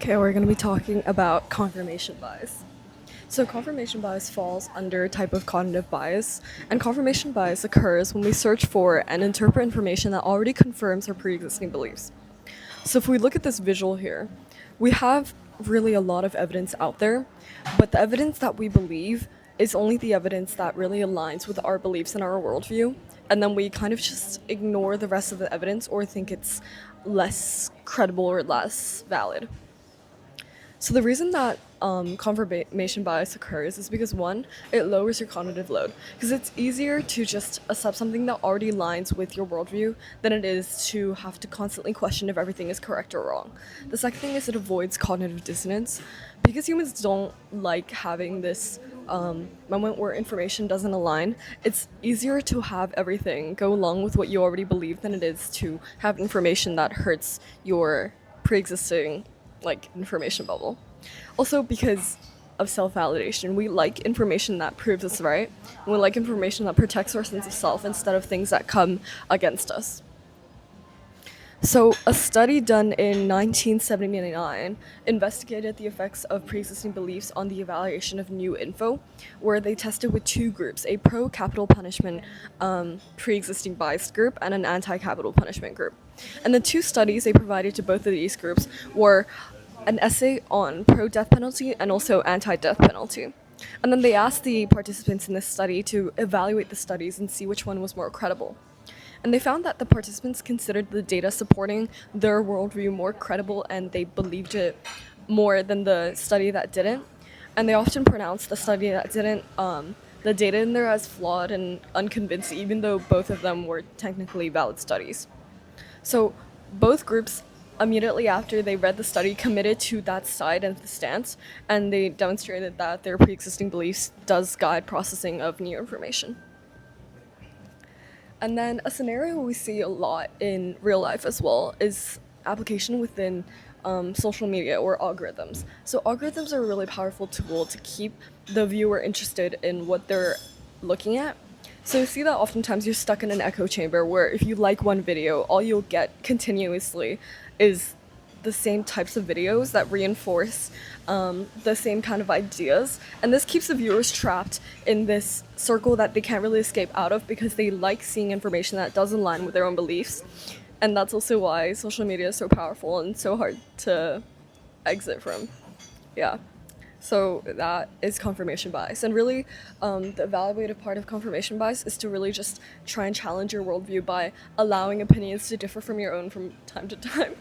Okay, we're going to be talking about confirmation bias. So, confirmation bias falls under a type of cognitive bias, and confirmation bias occurs when we search for and interpret information that already confirms our pre existing beliefs. So, if we look at this visual here, we have really a lot of evidence out there, but the evidence that we believe is only the evidence that really aligns with our beliefs and our worldview, and then we kind of just ignore the rest of the evidence or think it's less credible or less valid. So the reason that confirmation bias occurs is because one, it lowers your cognitive load because it's easier to just accept something that already aligns with your worldview than it is to have to constantly question if everything is correct or wrong. The second thing is it avoids cognitive dissonance because humans don't like having this moment where information doesn't align. It's easier to have everything go along with what you already believe than it is to have information that hurts your pre-existing information bubble. Also, because of self-validation, we like information that proves us right, and we like information that protects our sense of self instead of things that come against us. So, a study done in 1979 investigated the effects of pre-existing beliefs on the evaluation of new info, where they tested with two groups: a pro-capital punishment pre-existing bias group and an anti-capital punishment group. And the two studies they provided to both of these groups were an essay on pro-death penalty and also anti-death penalty. And then they asked the participants in this study to evaluate the studies and see which one was more credible. And they found that the participants considered the data supporting their worldview more credible and they believed it more than the study that didn't. And they often pronounced the study that didn't, the data in there as flawed and unconvincing, even though both of them were technically valid studies. So both groups immediately after they read the study committed to that side and the stance, and they demonstrated that their pre-existing beliefs does guide processing of new information. And then a scenario we see a lot in real life as well is application within social media or algorithms. So algorithms are a really powerful tool to keep the viewer interested in what they're looking at. So you see that oftentimes you're stuck in an echo chamber where if you like one video, all you'll get continuously is the same types of videos that reinforce the same kind of ideas. And this keeps the viewers trapped in this circle that they can't really escape out of because they like seeing information that does align with their own beliefs. And that's also why social media is so powerful and so hard to exit from. Yeah. So that is confirmation bias. And really, the evaluative part of confirmation bias is to really just try and challenge your worldview by allowing opinions to differ from your own from time to time.